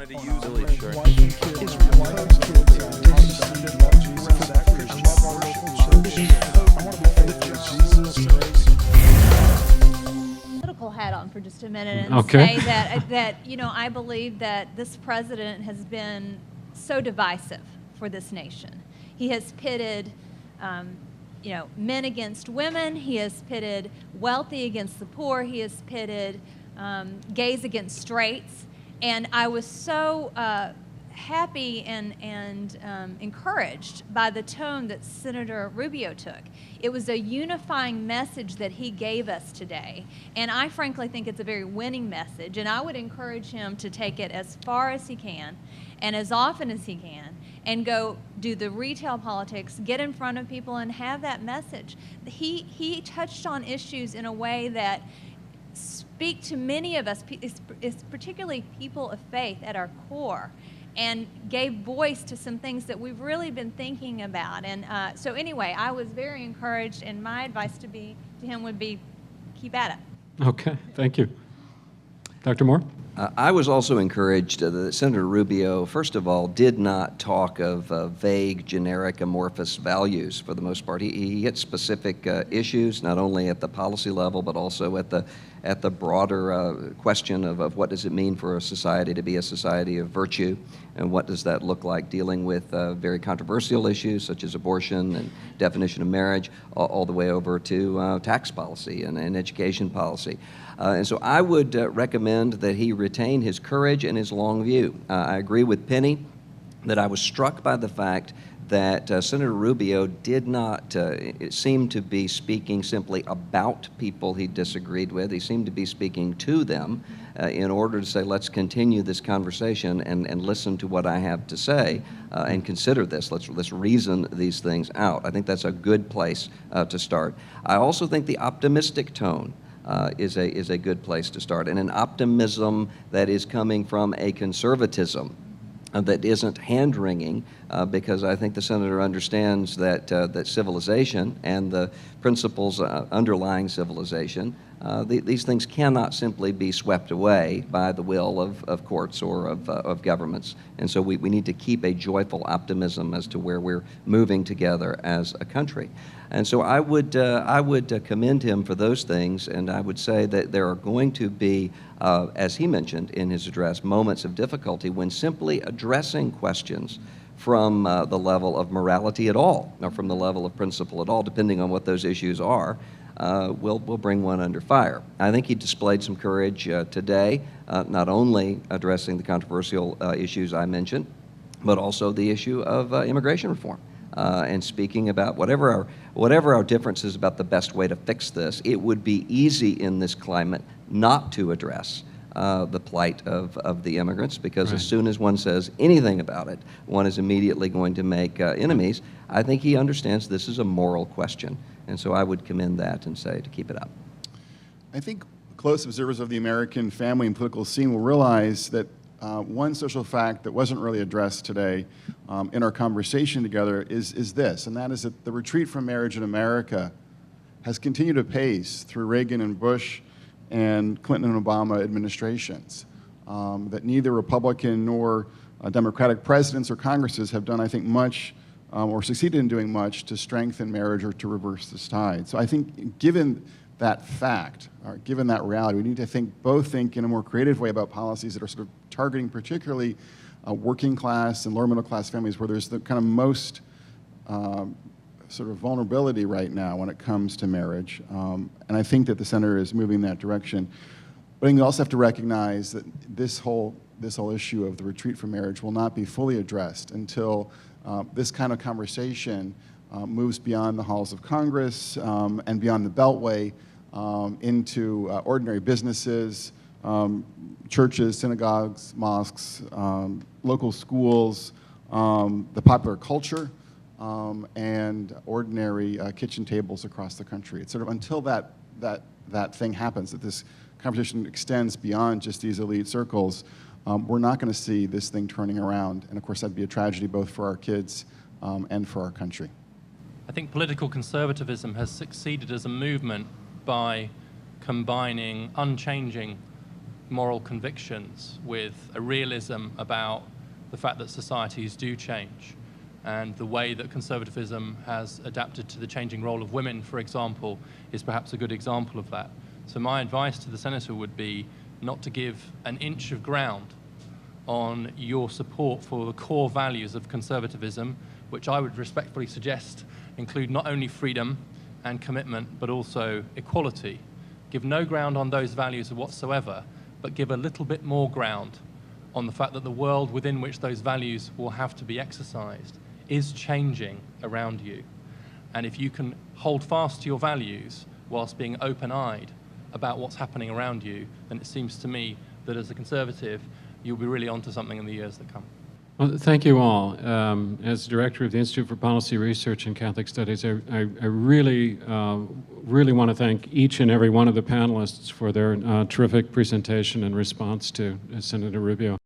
wanted to use Really sure. Political hat on for just a minute and Okay. say that I believe that this president has been so divisive for this nation. He has pitted men against women. He has pitted wealthy against the poor. He has pitted gays against straights. And I was so happy and encouraged by the tone that Senator Rubio took. It was a unifying message that he gave us today. And I frankly think it's a very winning message. And I would encourage him to take it as far as he can and as often as he can and go do the retail politics, get in front of people and have that message. He touched on issues in a way that speak to many of us, particularly people of faith at our core, and gave voice to some things that we've really been thinking about. And so anyway, I was very encouraged, and my advice to him would be keep at it. Okay, thank you. Dr. Moore? I was also encouraged that Senator Rubio, first of all, did not talk of vague, generic, amorphous values for the most part. He hit specific issues, not only at the policy level, but also at the broader question of what does it mean for a society to be a society of virtue, and what does that look like dealing with very controversial issues such as abortion and definition of marriage, all the way over to tax policy and education policy. And so I would recommend that he retain his courage and his long view. I agree with Penny that I was struck by the fact that Senator Rubio did not seem to be speaking simply about people he disagreed with. He seemed to be speaking to them in order to say, let's continue this conversation and listen to what I have to say and consider this. Let's reason these things out. I think that's a good place to start. I also think the optimistic tone is a good place to start, and an optimism that is coming from a conservatism that isn't hand-wringing, because I think the senator understands that civilization and the principles underlying civilization, these things cannot simply be swept away by the will of courts or of governments. And so we need to keep a joyful optimism as to where we're moving together as a country. And so I would commend him for those things, and I would say that there are going to be, as he mentioned in his address, moments of difficulty when simply addressing questions from the level of morality at all, or from the level of principle at all, depending on what those issues are, will bring one under fire. I think he displayed some courage today, not only addressing the controversial issues I mentioned, but also the issue of immigration reform. And speaking about whatever our differences about the best way to fix this, it would be easy in this climate not to address the plight of the immigrants, because Right. As soon as one says anything about it, one is immediately going to make enemies. I think he understands this is a moral question, and so I would commend that and say to keep it up. I think close observers of the American family and political scene will realize that one social fact that wasn't really addressed today in our conversation together is this, and that is that the retreat from marriage in America has continued apace through Reagan and Bush and Clinton and Obama administrations. That neither Republican nor Democratic presidents or Congresses have done, I think, much or succeeded in doing much to strengthen marriage or to reverse this tide. So I think given that fact, or given that reality, we need to think in a more creative way about policies that are sort of targeting particularly working class and lower middle class families, where there's the kind of most sort of vulnerability right now when it comes to marriage. And I think that the senator is moving in that direction. But I think we also have to recognize that this whole issue of the retreat from marriage will not be fully addressed until this kind of conversation moves beyond the halls of Congress and beyond the Beltway into ordinary businesses, churches, synagogues, mosques, local schools, the popular culture, and ordinary kitchen tables across the country. It's sort of until that thing happens, that this conversation extends beyond just these elite circles, we're not going to see this thing turning around. And of course, that'd be a tragedy both for our kids and for our country. I think political conservatism has succeeded as a movement by combining unchanging moral convictions with a realism about the fact that societies do change. And the way that conservatism has adapted to the changing role of women, for example, is perhaps a good example of that. So my advice to the senator would be not to give an inch of ground on your support for the core values of conservatism, which I would respectfully suggest include not only freedom and commitment, but also equality. Give no ground on those values whatsoever, but give a little bit more ground on the fact that the world within which those values will have to be exercised is changing around you. And if you can hold fast to your values whilst being open-eyed about what's happening around you, then it seems to me that as a conservative, you'll be really onto something in the years that come. Well, thank you all. As director of the Institute for Policy Research and Catholic Studies, I really want to thank each and every one of the panelists for their terrific presentation and response to Senator Rubio.